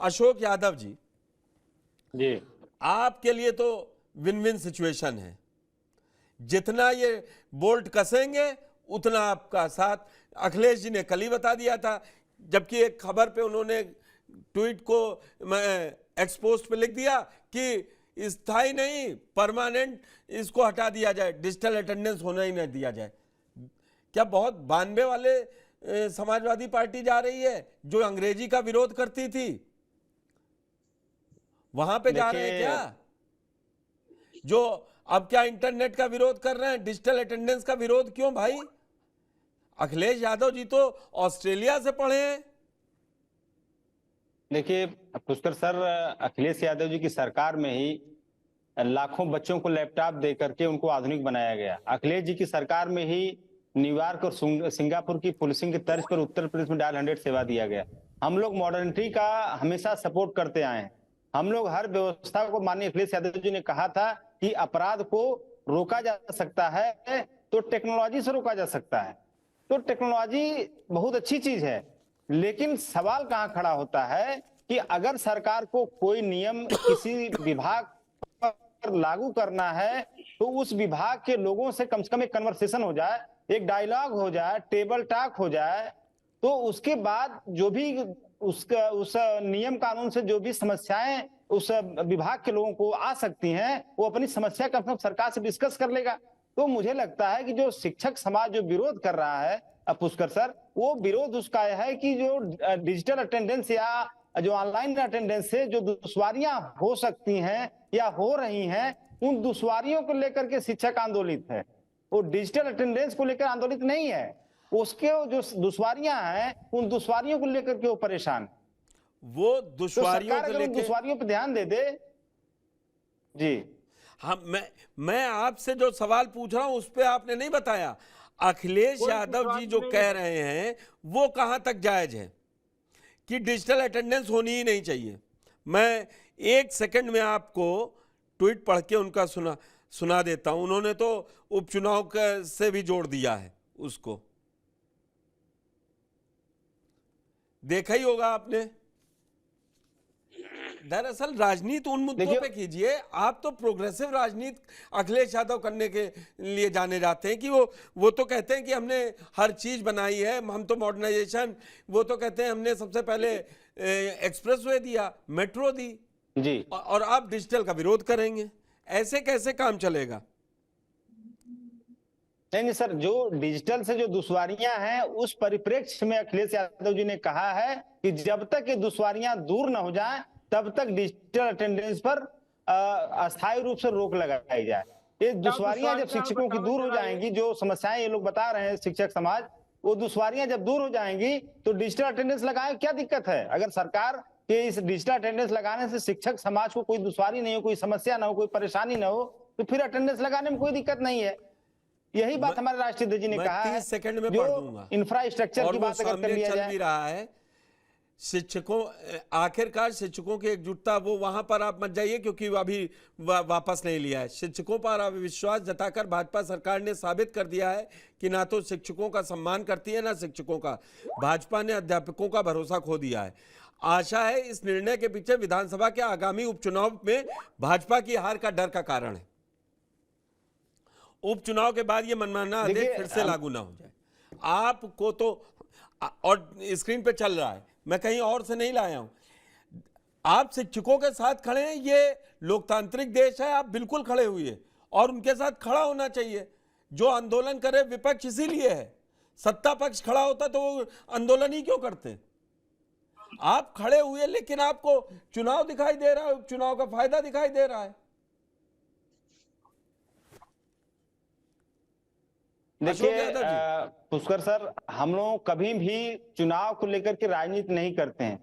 अशोक यादव जी, जी आपके लिए तो विन विन सिचुएशन है। जितना ये बोल्ट कसेंगे उतना आपका साथ। अखिलेश जी ने कल ही बता दिया था, जबकि एक खबर पे उन्होंने ट्वीट को एक्सपोस्ट पे लिख दिया कि स्थायी नहीं, परमानेंट इसको हटा दिया जाए, डिजिटल अटेंडेंस होना ही नहीं दिया जाए। क्या बहुत 92 वाले समाजवादी पार्टी जा रही है जो अंग्रेजी का विरोध करती थी, वहां पे जा रहे हैं क्या? जो अब क्या इंटरनेट का विरोध कर रहे हैं, डिजिटल अटेंडेंस का विरोध क्यों भाई? अखिलेश यादव जी तो ऑस्ट्रेलिया से पढ़े हैं। देखिए पुष्कर सर, अखिलेश यादव जी की सरकार में ही लाखों बच्चों को लैपटॉप दे करके उनको आधुनिक बनाया गया। अखिलेश जी की सरकार में ही न्यूयॉर्क और सिंगापुर की पुलिसिंग की तर्ज पर उत्तर प्रदेश में डायल 100 सेवा दिया गया। हम लोग मॉडर्निटी का हमेशा सपोर्ट करते आए हैं। हम लोग हर व्यवस्था को, माननीय अखिलेश यादव जी ने कहा था कि अपराध को रोका जा सकता है तो टेक्नोलॉजी से रोका जा सकता है। तो टेक्नोलॉजी बहुत अच्छी चीज है, लेकिन सवाल कहां खड़ा होता है कि अगर सरकार को कोई नियम किसी विभाग पर लागू करना है तो उस विभाग के लोगों से कम एक कन्वर्सेशन हो जाए, एक डायलॉग हो जाए, टेबल टॉक हो जाए, तो उसके बाद जो भी उसका उस नियम कानून से जो भी समस्याएं उस विभाग के लोगों को आ सकती हैं, वो अपनी समस्या का सरकार से डिस्कस कर लेगा। तो मुझे लगता है कि जो शिक्षक समाज जो विरोध कर रहा है पुष्कर सर, वो विरोध उसका है कि जो डिजिटल अटेंडेंस या जो ऑनलाइन अटेंडेंस से जो दुश्वारियां हो सकती हैं या हो रही हैं, उन दुश्वारियों को लेकर के शिक्षक आंदोलित है। वो डिजिटल अटेंडेंस को लेकर आंदोलित नहीं है, उसके जो दुश्वारियां हैं उन दुश्वारियों को लेकर के वो परेशान। वो दुश्वारियों को लेकर दुश्वारियों पर ध्यान दे दे। जी हाँ, मैं आपसे जो सवाल पूछ रहा हूं उस पर आपने नहीं बताया। अखिलेश यादव जी जो कह रहे हैं वो कहां तक जायज है कि डिजिटल अटेंडेंस होनी ही नहीं चाहिए? मैं 1 सेकंड में आपको ट्वीट पढ़ के उनका सुना देता हूं। उन्होंने तो उपचुनाव से भी जोड़ दिया है उसको, देखा ही होगा आपने। दरअसल राजनीति उन मुद्दों पे कीजिए। आप तो प्रोग्रेसिव राजनीति अखिलेश यादव करने के लिए जाने जाते हैं कि वो तो कहते हैं कि हमने हर चीज बनाई है, हम तो मॉडर्नाइजेशन, वो तो कहते हैं हमने सबसे पहले एक्सप्रेसवे दिया, मेट्रो दी जी, और आप डिजिटल का विरोध करेंगे। ऐसे कैसे काम चलेगा? नहीं सर, जो डिजिटल से जो दुश्वारियां हैं उस परिप्रेक्ष्य में अखिलेश यादव जी ने कहा है कि जब तक ये दुश्वारियां दूर न हो जाएं तब तक डिजिटल अटेंडेंस पर अस्थायी रूप से रोक लगाई जाए। ये दुश्वारियां जब शिक्षकों की दूर हो जाएंगी, जो समस्याएं ये लोग बता रहे हैं शिक्षक समाज, वो दुश्वारियां जब दूर हो जाएंगी तो डिजिटल अटेंडेंस लगाए, क्या दिक्कत है? अगर सरकार के इस डिजिटल अटेंडेंस लगाने से शिक्षक समाज को कोई दुश्वारी नहीं हो, कोई समस्या ना हो, कोई परेशानी ना हो, तो फिर अटेंडेंस लगाने में कोई दिक्कत नहीं है। यही बात हमारे राष्ट्रीय अध्यक्ष जी ने कहा है। 30 सेकंड में पढ़ दूंगा। इंफ्रास्ट्रक्चर की बात अगर कर लिया जाए, भी रहा है शिक्षकों, आखिरकार शिक्षकों की एकजुटता, वो वहां पर आप मत जाइए क्योंकि अभी वापस नहीं लिया है। शिक्षकों पर अविश्वास जताकर भाजपा सरकार ने साबित कर दिया है कि ना तो शिक्षकों का सम्मान करती है ना शिक्षकों का। भाजपा ने अध्यापकों का भरोसा खो दिया है। आशा है इस निर्णय के पीछे विधानसभा के आगामी उपचुनाव में भाजपा की हार का डर का कारण है। उपचुनाव के बाद ये मनमाना आदेश फिर से लागू ना हो जाए। आपको तो, और स्क्रीन पे चल रहा है, मैं कहीं और से नहीं लाया हूं, आप शिक्षकों के साथ खड़े हैं। ये लोकतांत्रिक देश है, आप बिल्कुल खड़े हुए और उनके साथ खड़ा होना चाहिए। जो आंदोलन करे विपक्ष इसीलिए है, सत्ता पक्ष खड़ा होता तो वो आंदोलन ही क्यों करते? आप खड़े हुए, लेकिन आपको चुनाव दिखाई दे रहा है, चुनाव का फायदा दिखाई दे रहा है। देखिए पुष्कर सर, हम लोग कभी भी चुनाव को लेकर के राजनीति नहीं करते हैं।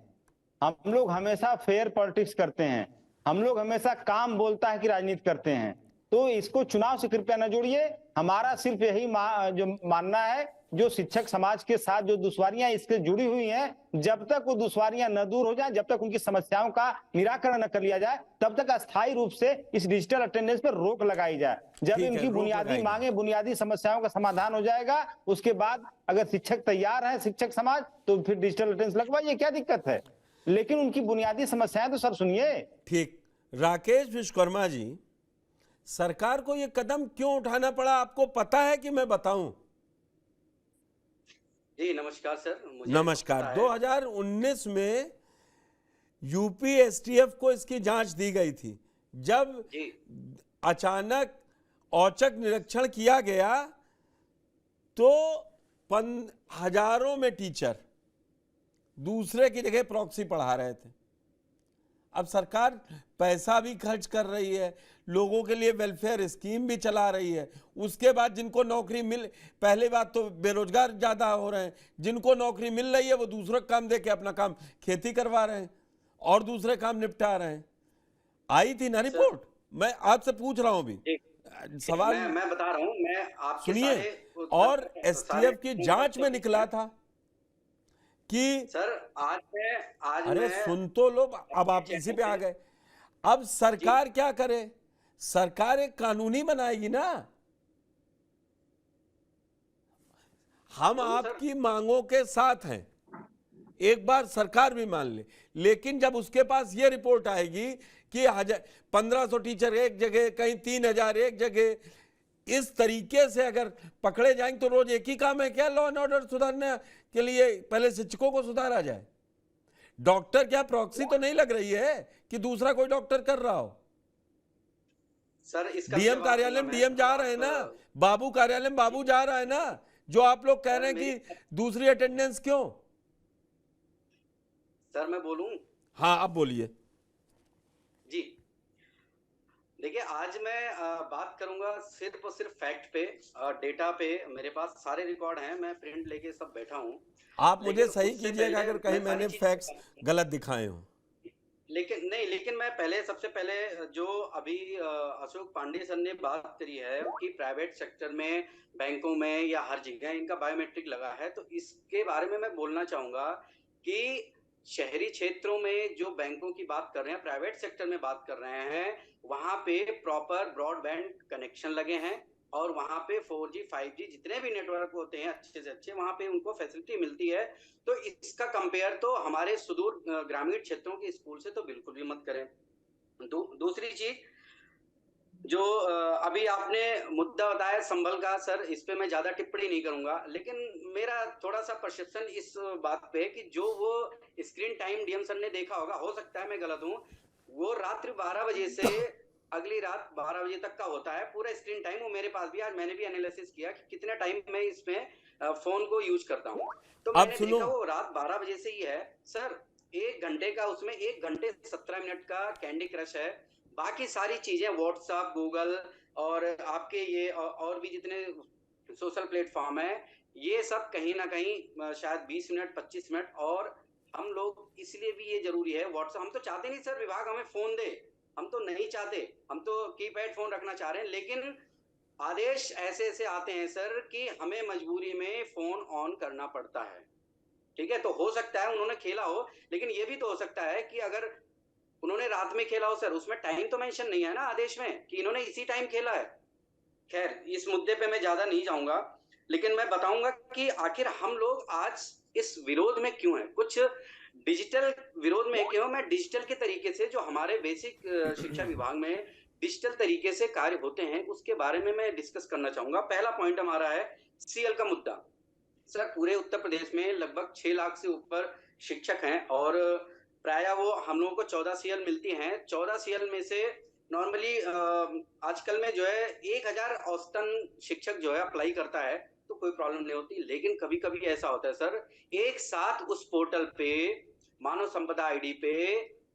हम लोग हमेशा फेयर पॉलिटिक्स करते हैं। हम लोग हमेशा काम बोलता है कि राजनीति करते हैं। तो इसको चुनाव से कृपया न जोड़िए। हमारा सिर्फ यही जो मानना है, जो शिक्षक समाज के साथ जो दुश्वारियां इसके जुड़ी हुई हैं, जब तक वो दुश्वारियां न दूर हो जाएं, जब तक उनकी समस्याओं का निराकरण न कर लिया जाए, तब तक अस्थायी रूप से इस डिजिटल अटेंडेंस पर रोक लगाई जाए। जब इनकी बुनियादी मांगे, बुनियादी समस्याओं का समाधान हो जाएगा, उसके बाद अगर शिक्षक तैयार है, शिक्षक समाज, तो फिर डिजिटल अटेंडेंस लगवाइए, क्या दिक्कत है? लेकिन उनकी बुनियादी समस्याएं तो सर सुनिए। ठीक। राकेश विश्वकर्मा जी, सरकार को ये कदम क्यों उठाना पड़ा, आपको पता है कि मैं बताऊं? जी नमस्कार सर, मुझे नमस्कार। पता है। 2019 में यूपी एसटीएफ को इसकी जांच दी गई थी। जब जी अचानक औचक निरीक्षण किया गया तो हजारों में टीचर दूसरे की जगह प्रॉक्सी पढ़ा रहे थे। अब सरकार पैसा भी खर्च कर रही है, लोगों के लिए वेलफेयर स्कीम भी चला रही है, उसके बाद जिनको नौकरी मिल, पहले बात तो बेरोजगार ज़्यादा हो रहे हैं, जिनको नौकरी मिल रही है वो दूसरा काम दे के अपना काम खेती करवा रहे हैं और दूसरे काम निपटा रहे हैं। आई थी ना रिपोर्ट, मैं आपसे पूछ रहा हूं अभी सवाल। मैं बता रहा हूँ, मैं आपके सुनिए, सारे और एसटीएफ की जांच में निकला था कि सर आज अरे मैं सुन तो लो, अब आप इसी पे आ गए। अब सरकार क्या करे? सरकार एक कानूनी बनाएगी ना। हम आपकी मांगों के साथ हैं, एक बार सरकार भी मान ले, लेकिन जब उसके पास ये रिपोर्ट आएगी कि 1500 टीचर एक जगह, कहीं 3000 एक जगह, इस तरीके से अगर पकड़े जाएंगे तो रोज एक ही काम है क्या? लॉ एंड ऑर्डर सुधारने के लिए पहले शिक्षकों को सुधारा जाए। डॉक्टर क्या प्रॉक्सी तो नहीं लग रही है कि दूसरा कोई डॉक्टर कर रहा हो? सर इसका डीएम कार्यालय में डीएम जा रहे हैं ना, बाबू कार्यालय में बाबू जा रहा है ना, जो आप लोग कह रहे हैं कि दूसरी अटेंडेंस क्यों? सर मैं बोलूं? हाँ आप बोलिए। जी देखिए, आज मैं बात करूंगा सिर्फ और सिर्फ फैक्ट पे, डेटा पे। मेरे पास सारे रिकॉर्ड हैं, मैं प्रिंट लेके सब बैठा हूं। आप मुझे सही कीजिएगा अगर कहीं मैंने फैक्ट्स गलत दिखाए हो। लेकिन मैं सबसे पहले जो अभी अशोक पांडे सर ने बात करी है कि प्राइवेट सेक्टर में, बैंकों में या हर जगह इनका बायोमेट्रिक लगा है, तो इसके बारे में मैं बोलना चाहूंगा कि शहरी क्षेत्रों में जो बैंकों की बात कर रहे हैं, प्राइवेट सेक्टर में बात कर रहे हैं, वहां पे प्रॉपर ब्रॉडबैंड कनेक्शन लगे हैं और वहां पे 4G 5G जितने भी नेटवर्क होते हैं अच्छे से अच्छे, वहां पे उनको फैसिलिटी मिलती है। तो इसका कंपेयर तो हमारे सुदूर ग्रामीण क्षेत्रों के स्कूल से तो बिल्कुल भी मत करें। दूसरी चीज जो अभी आपने मुद्दा बताया संभल का, सर इस पे मैं ज्यादा टिप्पणी नहीं करूंगा, लेकिन मेरा थोड़ा सा परसेप्शन इस बात पे कि जो वो स्क्रीन टाइम डीएम सर ने देखा होगा, हो सकता है मैं गलत हूं, वो रात्रि 12 बजे से अगली रात 12 बजे तक का होता है पूरा स्क्रीन टाइम। वो मेरे पास भी, आज मैंने भी एनालिसिस किया कि कितना टाइम मैं इसमें फोन को यूज करता हूँ, तो मैंने देखा वो रात 12 बजे से ही है सर। 1 घंटे का, उसमें 1 घंटे 17 मिनट का कैंडी क्रश है, बाकी सारी चीजें व्हाट्सएप, गूगल और आपके ये और भी जितने सोशल प्लेटफॉर्म है, ये सब कहीं ना कहीं शायद 20 मिनट 25 मिनट। और हम लोग इसलिए भी ये जरूरी है व्हाट्सएप, हम तो चाहते नहीं सर विभाग हमें फोन दे, हम तो नहीं चाहते, हम तो कीपैड फोन रखना चाह रहे हैं, लेकिन आदेश ऐसे ऐसे आते हैं सर कि हमें मजबूरी में फोन ऑन करना पड़ता है। ठीक है, तो हो सकता है उन्होंने खेला हो, लेकिन ये भी तो हो सकता है कि अगर उन्होंने रात में खेला हो सर, उसमें टाइम तो मेंशन नहीं है ना आदेश में कि इन्होंने इसी टाइम खेला है। खैर इस मुद्दे पे मैं ज्यादा नहीं जाऊंगा, लेकिन मैं बताऊंगा कि आखिर हम लोग आज इस विरोध में क्यों हैं, कुछ डिजिटल विरोध में क्यों। मैं डिजिटल के तरीके से जो हमारे बेसिक शिक्षा विभाग में डिजिटल तरीके से कार्य होते हैं उसके बारे में मैं डिस्कस करना चाहूंगा। पहला पॉइंट हमारा है सीएल का मुद्दा। सर पूरे उत्तर प्रदेश में लगभग 6 लाख से ऊपर शिक्षक हैं और प्राय वो हम लोगों को 14 सीएल मिलती हैं। 14 सीएल में से नॉर्मली आजकल में जो है 1000 औसतन शिक्षक जो है अप्लाई करता है तो कोई प्रॉब्लम नहीं होती, लेकिन कभी कभी ऐसा होता है सर, एक साथ उस पोर्टल पे मानव संपदा आईडी पे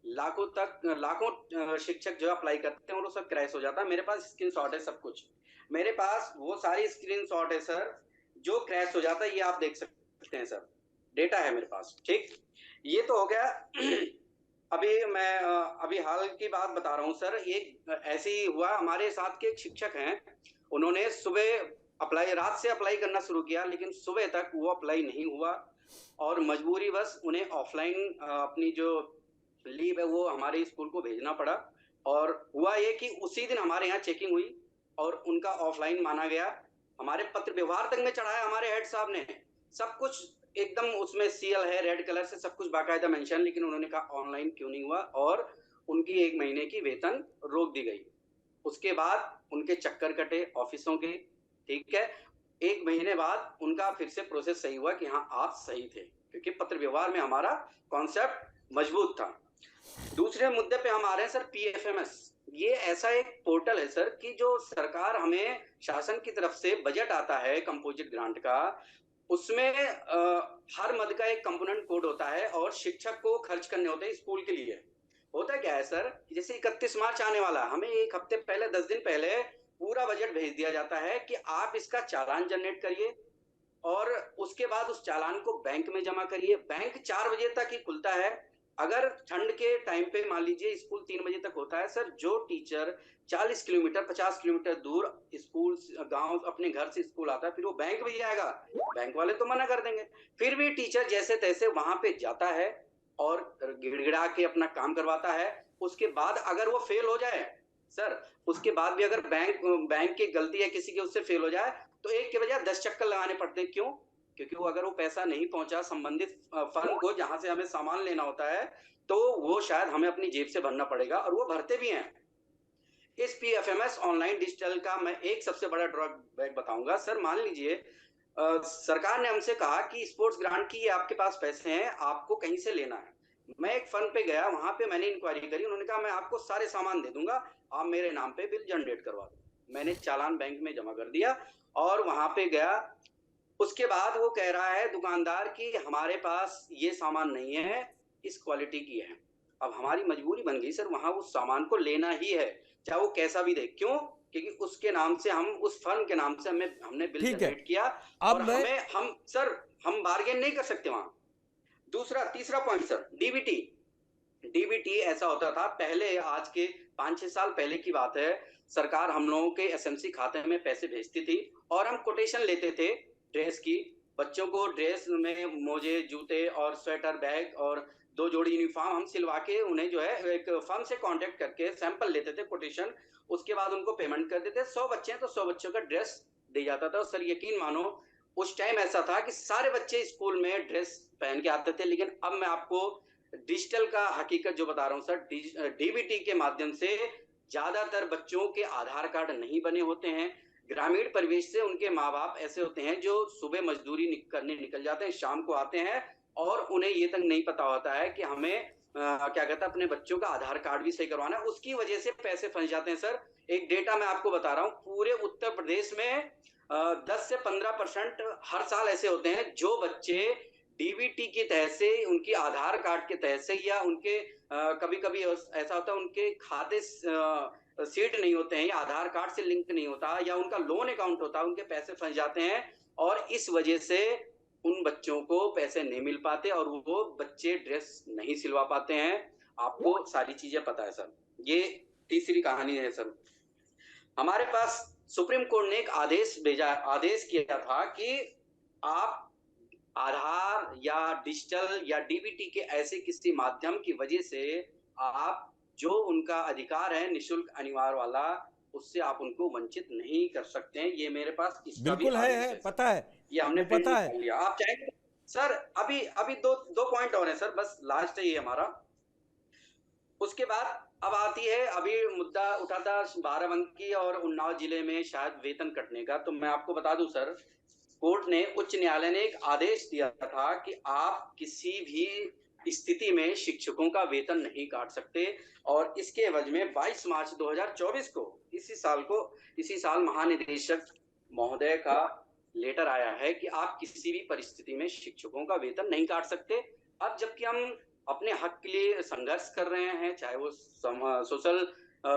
लाखों शिक्षक जो अप्लाई करते हैं और वो सब क्रैश हो जाता है। मेरे पास स्क्रीनशॉट है, सब कुछ मेरे पास वो सारी स्क्रीनशॉट है सर, जो क्रैश हो जाता है ये आप देख सकते हैं सर, डेटा है मेरे पास। ठीक, ये तो हो गया। अभी हाल की बात बता रहा हूँ सर। एक ऐसे ही हुआ, हमारे साथ के एक शिक्षक हैं, उन्होंने सुबह अप्लाई, रात से अप्लाई करना शुरू किया, लेकिन सुबह तक वो अप्लाई नहीं हुआ और मजबूरी बस उन्हें ऑफलाइन अपनी जो लीव है वो हमारे स्कूल को भेजना पड़ा। और हुआ ये कि उसी दिन हमारे यहाँ चेकिंग हुई और उनका ऑफलाइन माना गया। हमारे पत्र व्यवहार तक में चढ़ाया हमारे हेड साहब ने, सब कुछ एकदम उसमें सीएल है रेड कलर से, सब कुछ बाकायदा मेंशन, लेकिन उन्होंने कहा ऑनलाइन क्यों नहीं हुआ, और उनकी 1 महीने की वेतन रोक दी गई। उसके बाद उनके चक्कर कटे ऑफिसों के, ठीक है। 1 महीने बाद उनका फिर से प्रोसेस सही हुआ कि हाँ आप सही थे, क्योंकि पत्र व्यवहार में हमारा कॉन्सेप्ट मजबूत था। दूसरे मुद्दे पे हम आ रहे हैं सर, पीएफएमएस। ये ऐसा एक पोर्टल है सर कि जो सरकार, हमें शासन की तरफ से बजट आता है कंपोजिट ग्रांट का, उसमें हर मद का एक कंपोनेंट कोड होता है और शिक्षक को खर्च करने होते हैं स्कूल के लिए। होता क्या है सर, जैसे 31 मार्च आने वाला, हमें 1 हफ्ते पहले, 10 दिन पहले पूरा बजट भेज दिया जाता है कि आप इसका चालान जनरेट करिए और उसके बाद उस चालान को बैंक में जमा करिए। बैंक 4 बजे तक ही खुलता है। अगर ठंड के टाइम पे मान लीजिए स्कूल 3 बजे तक होता है सर, जो टीचर 40 किलोमीटर 50 किलोमीटर दूर स्कूल, गांव, अपने घर से स्कूल आता है, फिर वो बैंक भी जाएगा, बैंक वाले तो मना कर देंगे। फिर भी टीचर जैसे तैसे वहां पे जाता है और गिड़गिड़ा के अपना काम करवाता है। उसके बाद अगर वो फेल हो जाए सर, उसके बाद भी अगर बैंक की गलती है किसी की, उससे फेल हो जाए, तो एक के बजाय 10 चक्कर लगाने पड़ते हैं। क्यों? क्योंकि वो अगर वो पैसा नहीं पहुंचा संबंधित फर्म को जहां से हमें सामान लेना होता है, तो वो शायद हमें अपनी जेब से भरना पड़ेगा, और वो भरते भी हैं। इस पीएफएमएस ऑनलाइन डिजिटल का मैं एक सबसे बड़ा ड्रॉबैक बताऊंगा सर। मान लीजिए सरकार ने हमसे कहा कि स्पोर्ट्स ग्रांट की आपके पास पैसे हैं, आपको कहीं से लेना है। मैं एक फर्म पे गया, वहां पे मैंने इंक्वायरी करी, उन्होंने कहा मैं आपको सारे सामान दे दूंगा, आप मेरे नाम पे बिल जनरेट करवा दो। मैंने चालान बैंक में जमा कर दिया और वहां पे गया। उसके बाद वो कह रहा है दुकानदार कि हमारे पास ये सामान नहीं है, इस क्वालिटी की है। अब हमारी मजबूरी बन गई सर, वहां उस सामान को लेना ही है, चाहे वो कैसा भी दे। क्यों? क्योंकि उसके नाम से, हम उस फर्म के नाम से हमने बिल ठीक है। जनरेट किया, अब और मैं हम बार्गेन नहीं कर सकते वहां। तीसरा पॉइंट सर, डीबीटी। डीबीटी ऐसा होता था पहले, आज के 5-6 साल पहले की बात है, सरकार हम लोगों के एसएमसी खाते में पैसे भेजती थी और हम कोटेशन लेते थे ड्रेस की। बच्चों को ड्रेस में मोजे, जूते और स्वेटर, बैग और 2 जोड़ी यूनिफॉर्म हम सिलवा के उन्हें जो है एक फर्म से कांटेक्ट करके सैंपल लेते थे, कोटेशन। उसके बाद उनको पेमेंट कर देते। 100 बच्चे हैं तो 100 बच्चों का ड्रेस दिया जाता था। सर यकीन मानो, उस टाइम ऐसा था कि सारे बच्चे स्कूल में ड्रेस पहन के आते थे। लेकिन अब मैं आपको डिजिटल का हकीकत जो बता रहा हूँ सर, डीबीटी के माध्यम से ज्यादातर बच्चों के आधार कार्ड नहीं बने होते हैं। ग्रामीण परिवेश से उनके माँ बाप ऐसे होते हैं जो सुबह मजदूरी करने निकल जाते हैं, शाम को आते हैं, और उन्हें ये तक नहीं पता होता है कि हमें क्या कहता है, अपने बच्चों का आधार कार्ड भी सही करवाना है। उसकी वजह से पैसे फंस जाते हैं सर। एक डेटा मैं आपको बता रहा हूँ, पूरे उत्तर प्रदेश में 10 से 15% हर साल ऐसे होते हैं जो बच्चे डीबीटी के तहत से, उनकी आधार कार्ड के तहत से, या उनके कभी कभी ऐसा होता है उनके खाते सीट नहीं होते हैं, या आधार कार्ड से लिंक नहीं होता, या उनका लोन अकाउंट होता है, उनके पैसे फंस जाते हैं, और इस वजह से उन बच्चों को पैसे नहीं मिल पाते और वो बच्चे ड्रेस नहीं सिलवा पाते हैं। आपको सारी चीजें पता है सर। ये तीसरी कहानी है सर। हमारे पास सुप्रीम कोर्ट ने एक आदेश किया था कि आप आधार या डिजिटल या डीबीटी के ऐसे किसी माध्यम की वजह से आप जो उनका अधिकार है निशुल्क अनिवार्य वाला, उससे आप उनको वंचित नहीं कर सकते हैं। ये मेरे पास इसका भी बिल्कुल आदेश है, सर। पता है, ये हमने वो प्रिंट पता निकाल है। लिया, आप चाहेंगे सर। अभी दो पॉइंट और हैं सर, बस लास्ट है ये हमारा। उसके बाद अब आती है, अभी मुद्दा उठा था बाराबंकी और उन्नाव जिले में शायद वेतन कटने का। तो मैं आपको बता दूं सर, कोर्ट ने, उच्च न्यायालय ने एक आदेश दिया था कि आप किसी भी स्थिति में शिक्षकों का वेतन नहीं काट सकते, और इसके एवज में 22 मार्च 2024 को, इसी साल महानिदेशक महोदय का लेटर आया है कि आप किसी भी परिस्थिति में शिक्षकों का वेतन नहीं काट सकते। अब जबकि हम अपने हक के लिए संघर्ष कर रहे हैं, चाहे वो सोशल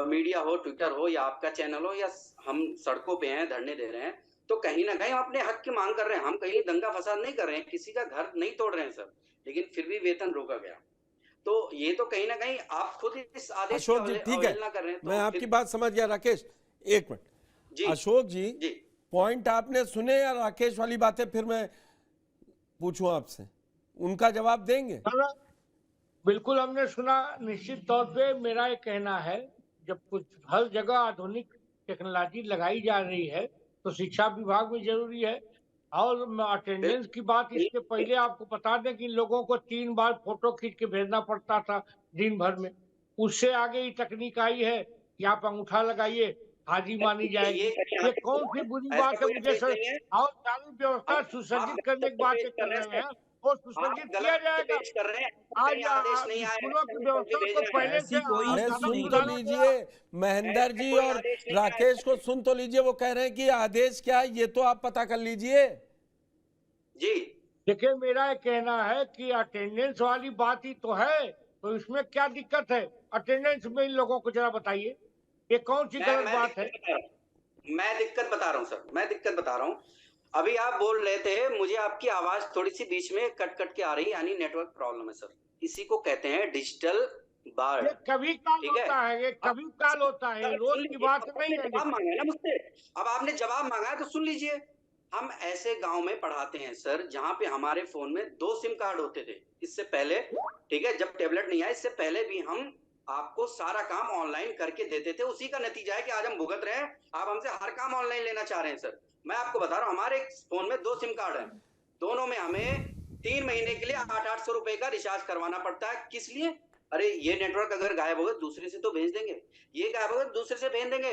मीडिया हो, ट्विटर हो, या आपका चैनल हो, या हम सड़कों पे हैं, धरने दे रहे हैं, तो कहीं ना कहीं हम अपने हक की मांग कर रहे हैं। हम कहीं दंगा फसाद नहीं कर रहे हैं, किसी का घर नहीं तोड़ रहे हैं सर, लेकिन फिर भी वेतन रोका गया। तो ये तो कहीं ना कहीं आप खुद इस आदेश की अशोक जी, ठीक है, अवहेलना कर रहे हैं। मैं तो आपकी बात समझ गया। राकेश, एक मिनट। जी अशोक जी, जी पॉइंट आपने सुने, या राकेश वाली बातें फिर मैं पूछूं आपसे, उनका जवाब देंगे? बिल्कुल हमने सुना। निश्चित तौर पे मेरा ये कहना है, जब कुछ हर जगह आधुनिक टेक्नोलॉजी लगाई जा रही है तो शिक्षा विभाग भी जरूरी है। और अटेंडेंस की बात, इसके पहले आपको बता दें कि लोगों को 3 बार फोटो खींच के भेजना पड़ता था दिन भर में। उससे आगे ही तकनीक आई है कि आप अंगूठा लगाइए, हाजिरी मानी जाएगी। ये कौन सी बुरी ऐसा बात है? कोई मुझे आदेश सर, नहीं है। और चालू व्यवस्था आप सुसज्जित गलत करने की तथ्य बात पेश कर कर रहे रहे हैं हैं, सर। और आप सुसज्जित किया गलत तथ्य जाएगा। पेश कर रहे हैं। आज कहीं आदेश नहीं आया है, स्कूलों की कहीं व्यवस्था जल्दी को भेजना है। पहले से ऐसी कोई अरे ज्यादा सुन नहीं तो सुधारा गया। लीजिए महेंद्र ऐसा जी कोई और आदेश नहीं आया है। राकेश को सुन तो लीजिए, वो कह रहे हैं कि आदेश क्या है ये तो आप पता कर लीजिए। जी देखिए, मेरा ये कहना है कि अटेंडेंस वाली बात ही तो है, तो इसमें क्या दिक्कत है? अटेंडेंस में इन लोगों को जरा बताइए, ये कौन सी गलत बात है? मैं दिक्कत बता रहा हूँ सर, मैं दिक्कत बता रहा हूँ। अभी आप बोल रहे थे, मुझे आपकी आवाज थोड़ी सी बीच में कट कट के आ रही है, यानी नेटवर्क प्रॉब्लम है सर। इसी को कहते हैं डिजिटल बाढ़। ये कभी काल ठीक है, होता है, ये कभी काल होता है, सर, रोज सुन की लीजिए, बात अब नहीं आपने है। जवाब देखिए, मांगा है ना मुझसे। अब आपने जवाब मांगा है तो सुन लीजिए। हम ऐसे गांव में पढ़ाते हैं सर, जहां पे हमारे फोन में 2 सिम कार्ड होते थे इससे पहले। ठीक है, जब टैबलेट नहीं आया इससे पहले भी हम आपको सारा काम ऑनलाइन करके देते थे। उसी का नतीजा है कि आज हम भुगत रहे हैं। आप हमसे हर काम ऑनलाइन लेना चाह रहे हैं सर। मैं आपको बता रहा हूँ, हमारे फोन में 2 सिम कार्ड हैं। दोनों में हमें 3 महीने के लिए 800 रुपए का रिचार्ज करवाना पड़ता है। किस लिए? अरे ये नेटवर्क अगर गायब हो गया दूसरे से तो भेज देंगे, ये गायब हो गया दूसरे से भेज देंगे।